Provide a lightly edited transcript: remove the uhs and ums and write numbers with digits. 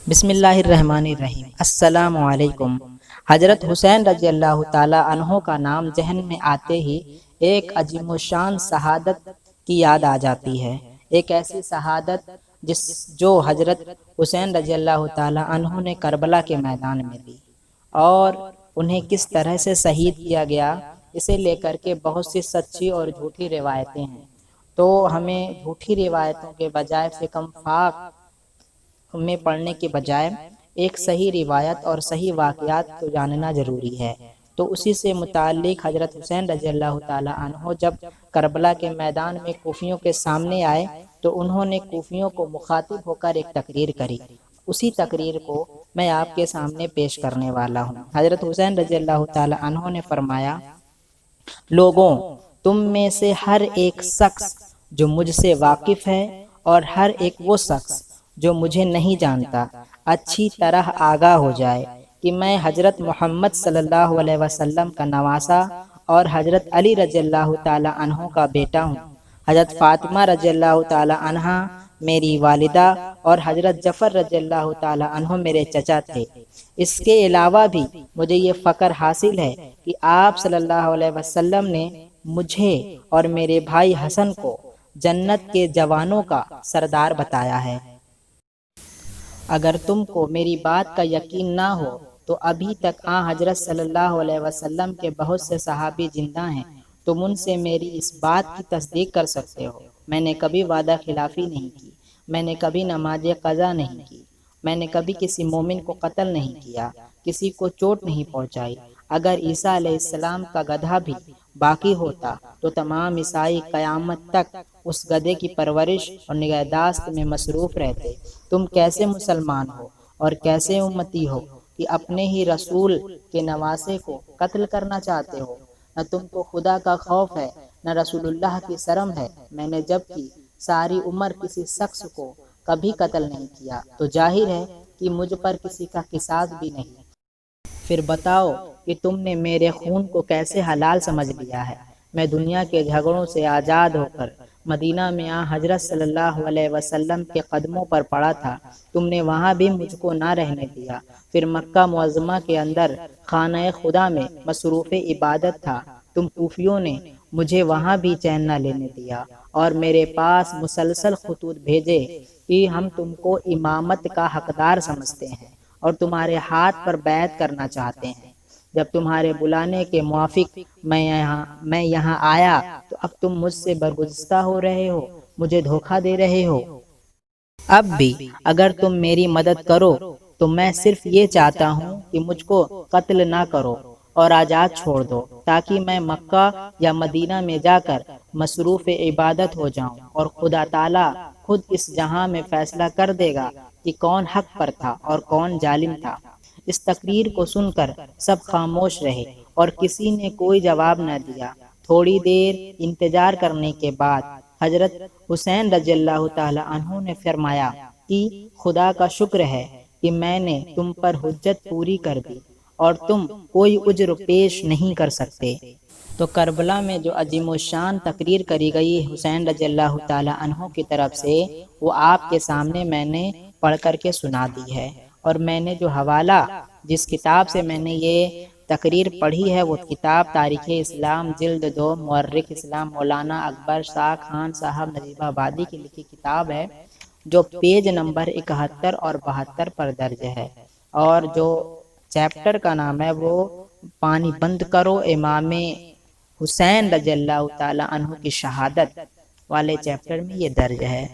بسم اللہ الرحمن الرحیم۔ السلام علیکم۔ حضرت حسین رضی اللہ تعالیٰ عنہ کا نام ذہن میں آتے ہی ایک عظیم الشان شہادت کی یاد آ جاتی ہے۔ ایک ایسی شہادت جو حضرت حسین رضی اللہ تعالیٰ عنہ نے کربلا کے میدان میں دی، اور انہیں کس طرح سے شہید کیا گیا، اسے لے کر کے بہت سی سچی اور جھوٹی روایتیں ہیں۔ تو ہمیں جھوٹی روایتوں کے بجائے سے کم فاق میں پڑھنے کے بجائے ایک صحیح روایت اور صحیح واقعات کو جاننا ضروری ہے۔ تو اسی سے متعلق حضرت حسین رضی اللہ تعالیٰ عنہ جب کربلا کے میدان میں کوفیوں کے سامنے آئے تو انہوں نے کوفیوں کو مخاطب ہو کر ایک تقریر کری۔ اسی تقریر کو میں آپ کے سامنے پیش کرنے والا ہوں۔ حضرت حسین رضی اللہ تعالیٰ عنہ نے فرمایا: لوگوں، تم میں سے ہر ایک شخص جو مجھ سے واقف ہے اور ہر ایک وہ شخص جو مجھے نہیں جانتا، اچھی طرح آگاہ ہو جائے کہ میں حضرت محمد صلی اللہ علیہ وسلم کا نواسا اور حضرت علی رضی اللہ تعالیٰ عنہ کا بیٹا ہوں۔ حضرت فاطمہ رضی اللہ تعالیٰ عنہ میری والدہ اور حضرت جعفر رضی اللہ تعالیٰ عنہ میرے چچا تھے۔ اس کے علاوہ بھی مجھے یہ فخر حاصل ہے کہ آپ صلی اللہ علیہ وسلم نے مجھے اور میرے بھائی حسن کو جنت کے جوانوں کا سردار بتایا ہے۔ اگر تم کو میری بات کا یقین نہ ہو تو ابھی تک حضرت صلی اللہ علیہ وسلم کے بہت سے صحابی زندہ ہیں، تم ان سے میری اس بات کی تصدیق کر سکتے ہو۔ میں نے کبھی وعدہ خلافی نہیں کی، میں نے کبھی نماز قضا نہیں کی، میں نے کبھی کسی مومن کو قتل نہیں کیا، کسی کو چوٹ نہیں پہنچائی۔ اگر عیسیٰ علیہ السلام کا گدھا بھی باقی ہوتا تو تمام عیسائی قیامت تک اس گدھے کی پرورش اور نگہداشت میں مصروف رہتے۔ تم کیسے مسلمان ہو اور کیسے امتی ہو کہ اپنے ہی رسول کے نواسے کو قتل کرنا چاہتے ہو؟ نہ تم کو خدا کا خوف ہے، نہ رسول اللہ کی شرم ہے۔ میں نے جب کی ساری عمر کسی شخص کو کبھی قتل نہیں کیا، تو ظاہر ہے کہ مجھ پر کسی کا قصاص بھی نہیں۔ پھر بتاؤ کہ تم نے میرے خون کو کیسے حلال سمجھ لیا ہے؟ میں دنیا کے جھگڑوں سے آزاد ہو کر مدینہ میں حضرت صلی اللہ علیہ وسلم کے قدموں پر پڑا تھا، تم نے وہاں بھی مجھ کو نہ رہنے دیا۔ پھر مکہ معظمہ کے اندر خانہ خدا میں مصروف عبادت تھا، تم کوفیوں نے مجھے وہاں بھی چین نہ لینے دیا اور میرے پاس مسلسل خطوط بھیجے کہ ہم تم کو امامت کا حقدار سمجھتے ہیں اور تمہارے ہاتھ پر بیعت کرنا چاہتے ہیں۔ جب تمہارے بلانے کے موافق میں یہاں آیا تو اب تم مجھ سے برگزشتہ ہو رہے ہو، مجھے دھوکہ دے رہے ہو۔ اب بھی اگر تم میری مدد کرو تو میں صرف یہ چاہتا ہوں کہ مجھ کو قتل نہ کرو اور آزاد چھوڑ دو، تاکہ میں مکہ یا مدینہ میں جا کر مصروف عبادت ہو جاؤں اور خدا تعالیٰ خود اس جہاں میں فیصلہ کر دے گا کہ کون حق پر تھا اور کون ظالم تھا۔ اس تقریر کو سن کر سب خاموش رہے اور کسی نے کوئی جواب نہ دیا۔ تھوڑی دیر انتظار کرنے کے بعد حضرت حسین رضی اللہ تعالیٰ عنہ نے فرمایا کہ خدا کا شکر ہے کہ میں نے تم پر حجت پوری کر دی اور تم کوئی عذر پیش نہیں کر سکتے۔ تو کربلا میں جو عظیم الشان تقریر کری گئی حسین رضی اللہ تعالیٰ عنہ کی طرف سے، وہ آپ کے سامنے میں نے پڑھ کر کے سنا دی ہے۔ اور میں نے جو حوالہ جس کتاب سے میں نے یہ تقریر پڑھی ہے، وہ کتاب تاریخ اسلام جلد 2 مورخ اسلام مولانا اکبر شاہ خان صاحب نجیب آبادی کی لکھی کتاب ہے، جو پیج نمبر 71 اور 72 پر درج ہے، اور جو چیپٹر کا نام ہے وہ پانی بند کرو امام حسین رضی اللہ تعالیٰ عنہ کی شہادت والے چیپٹر میں یہ درج ہے۔